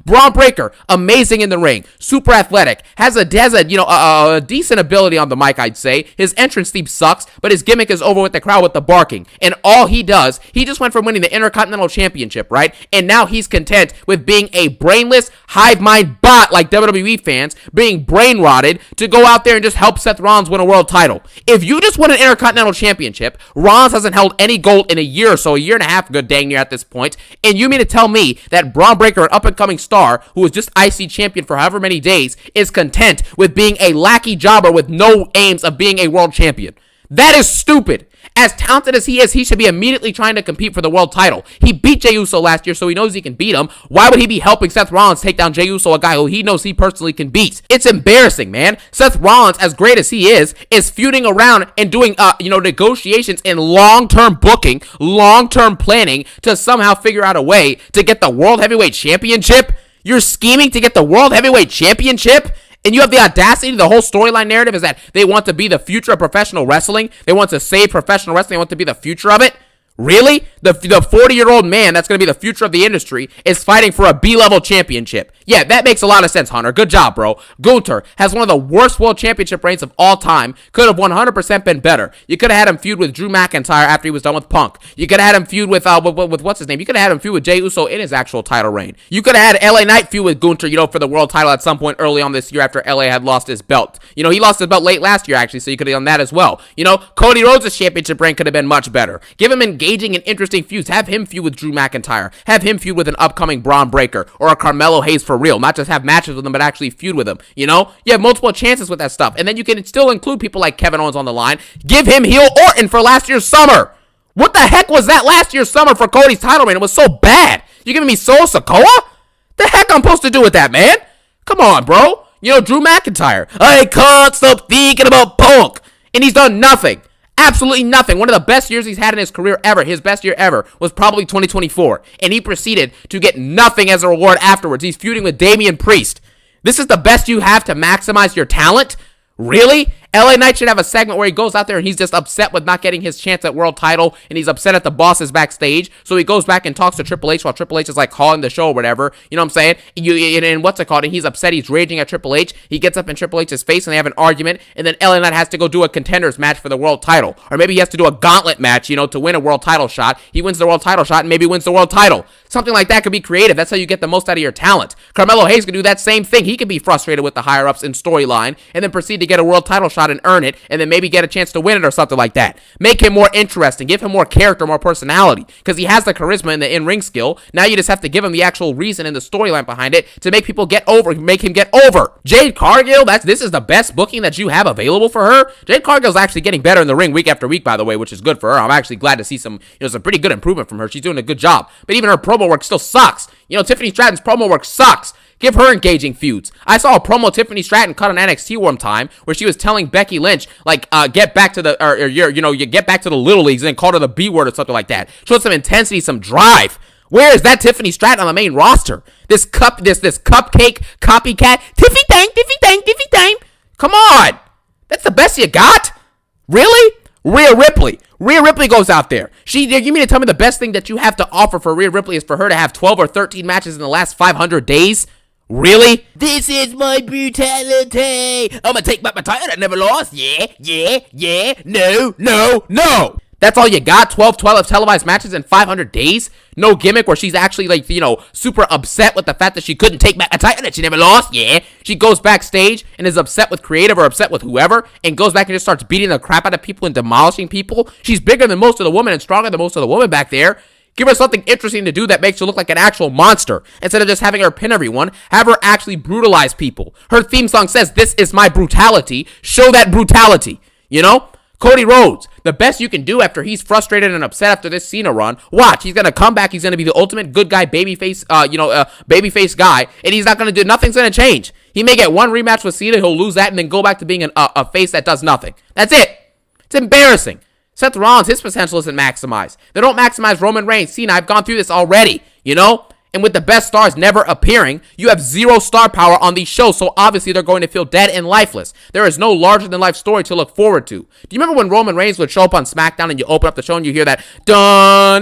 Braun Breaker, amazing in the ring, super athletic, has a decent ability on the mic, I'd say. His entrance theme sucks, but his gimmick is over with the crowd with the barking. And all he does, he just went from winning the Intercontinental Championship, right? And now he's content with being a brainless, hive mind bot like WWE fans, being brain rotted to go out there and just help Seth Rollins win a world title. If you just won an Intercontinental Championship, Rollins hasn't held any gold in a year or so, a year and a half, good dang near at this point, and you mean to tell me that Braun Breaker, an up-and-coming star who was just IC champion for however many days, is content with being a lackey jobber with no aims of being a world champion? That is stupid. As talented as he is, he should be immediately trying to compete for the world title. He beat Jey Uso last year, so he knows he can beat him. Why would he be helping Seth Rollins take down Jey Uso, a guy who he knows he personally can beat? It's embarrassing, man. Seth Rollins, as great as he is feuding around and doing, negotiations in long-term booking, long-term planning to somehow figure out a way to get the World Heavyweight Championship. You're scheming to get the World Heavyweight Championship? And you have the audacity, the whole storyline narrative is that they want to be the future of professional wrestling. They want to save professional wrestling. They want to be the future of it. Really? The 40-year-old man that's going to be the future of the industry is fighting for a B-level championship. Yeah, that makes a lot of sense, Hunter. Good job, bro. Gunther has one of the worst world championship reigns of all time. Could have 100% been better. You could have had him feud with Drew McIntyre after he was done with Punk. You could have had him feud with what's his name? You could have had him feud with Jey Uso in his actual title reign. You could have had LA Knight feud with Gunther, for the world title at some point early on this year after LA had lost his belt. He lost his belt late last year, actually, so you could have done that as well. Cody Rhodes' championship reign could have been much better. Give him engaging and interesting feuds. Have him feud with Drew McIntyre. Have him feud with an upcoming Braun Breaker or a Carmelo Hayes for for real, not just have matches with them, but actually feud with them. You know, you have multiple chances with that stuff, and then you can still include people like Kevin Owens on the line. Give him heel Orton for last year's summer. What the heck was that last year's summer for Cody's title reign? It was so bad. You giving me Solo Sikoa? The heck I'm supposed to do with that, man? Come on, bro. You know, Drew McIntyre. I can't stop thinking about Punk. And he's done nothing. Absolutely nothing. One of the best years he's had in his career ever, his best year ever, was probably 2024. And he proceeded to get nothing as a reward afterwards. He's feuding with Damian Priest. This is the best you have to maximize your talent? Really? LA Knight should have a segment where he goes out there and he's just upset with not getting his chance at world title, and he's upset at the bosses backstage. So he goes back and talks to Triple H while Triple H is like calling the show or whatever. You know what I'm saying? And what's it called? And he's upset. He's raging at Triple H. He gets up in Triple H's face and they have an argument. And then LA Knight has to go do a contenders match for the world title. Or maybe he has to do a gauntlet match, you know, to win a world title shot. He wins the world title shot and maybe wins the world title. Something like that could be creative. That's how you get the most out of your talent. Carmelo Hayes could do that same thing. He could be frustrated with the higher ups in storyline and then proceed to get a world title shot and earn it, and then maybe get a chance to win it or something like that. Make him more interesting. Give him more character, more personality, because he has the charisma and the in-ring skill. Now you just have to give him the actual reason and the storyline behind it to make people get over, make him get over. Jade Cargill, this is the best booking that you have available for her. Jade Cargill's actually getting better in the ring week after week, by the way, which is good for her. I'm actually glad to see some pretty good improvement from her. She's doing a good job. But even her promo work still sucks. You know, Tiffany Stratton's promo work sucks. Give her engaging feuds. I saw a promo Tiffany Stratton cut on NXT one time where she was telling Becky Lynch, like, get back to the, you get back to the little leagues, and then called her the B word or something like that. Showed some intensity, some drive. Where is that Tiffany Stratton on the main roster? This cupcake copycat, Tiffy Tang. Come on. That's the best you got? Really? Rhea Ripley. Rhea Ripley goes out there. You mean to tell me the best thing that you have to offer for Rhea Ripley is for her to have 12 or 13 matches in the last 500 days? Really? This is my brutality. I'm gonna take back my title that never lost. Yeah. No. That's all you got? 12 televised matches in 500 days? No gimmick where she's actually, like, super upset with the fact that she couldn't take back a title that she never lost? Yeah. She goes backstage and is upset with creative or upset with whoever and goes back and just starts beating the crap out of people and demolishing people. She's bigger than most of the women and stronger than most of the women back there. Give her something interesting to do that makes her look like an actual monster. Instead of just having her pin everyone, have her actually brutalize people. Her theme song says, "This is my brutality." Show that brutality, Cody Rhodes, the best you can do after he's frustrated and upset after this Cena run. Watch, he's going to come back. He's going to be the ultimate good guy, babyface, babyface guy. And he's not going to do, nothing's going to change. He may get one rematch with Cena. He'll lose that and then go back to being a face that does nothing. That's it. It's embarrassing. Seth Rollins, his potential isn't maximized. They don't maximize Roman Reigns. Cena, I've gone through this already, And with the best stars never appearing, you have zero star power on these shows, so obviously they're going to feel dead and lifeless. There is no larger-than-life story to look forward to. Do you remember when Roman Reigns would show up on SmackDown and you open up the show and you hear that, da-na-na-na,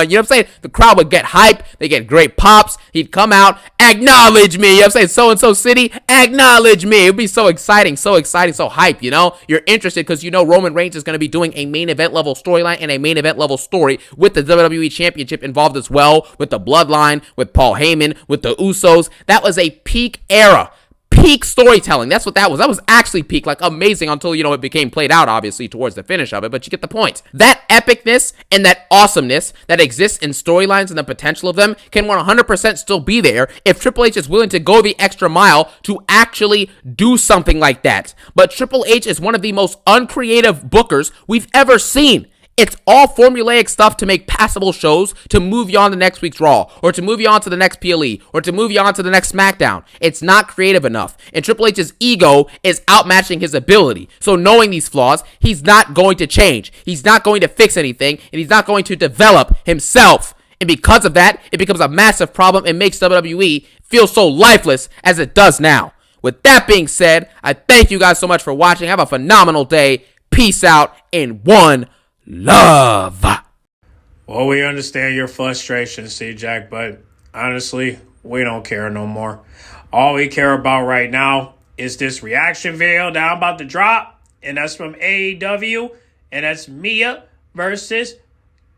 you know what I'm saying? The crowd would get hype, they get great pops, he'd come out, acknowledge me, you know what I'm saying? So-and-so city, acknowledge me. It would be so exciting, so hype, You're interested because Roman Reigns is going to be doing a main event level storyline and a main event level story with the WWE Championship involved as well, with the Bloodline, with Paul Heyman, with the Usos. That was a peak era. Peak storytelling. That's what that was. That was actually peak, like amazing until, it became played out, obviously, towards the finish of it, but you get the point. That epicness and that awesomeness that exists in storylines and the potential of them can 100% still be there if Triple H is willing to go the extra mile to actually do something like that. But Triple H is one of the most uncreative bookers we've ever seen. It's all formulaic stuff to make passable shows, to move you on to next week's Raw, or to move you on to the next PLE, or to move you on to the next SmackDown. It's not creative enough. And Triple H's ego is outmatching his ability. So knowing these flaws, he's not going to change. He's not going to fix anything, and he's not going to develop himself. And because of that, it becomes a massive problem and makes WWE feel so lifeless as it does now. With that being said, I thank you guys so much for watching. Have a phenomenal day. Peace out, and one love. Well, we understand your frustration, CJAX, but honestly, we don't care no more. All we care about right now is this reaction video that I'm about to drop, and that's from AEW, and that's Mia versus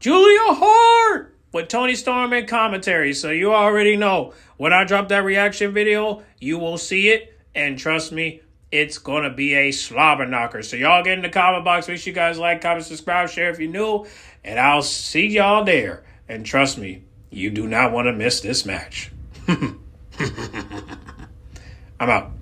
Julia Hart with Tony Storm and commentary. So you already know when I drop that reaction video, you will see it, and trust me, it's going to be a slobber knocker. So y'all get in the comment box. Make sure you guys like, comment, subscribe, share if you're new. And I'll see y'all there. And trust me, you do not want to miss this match. I'm out.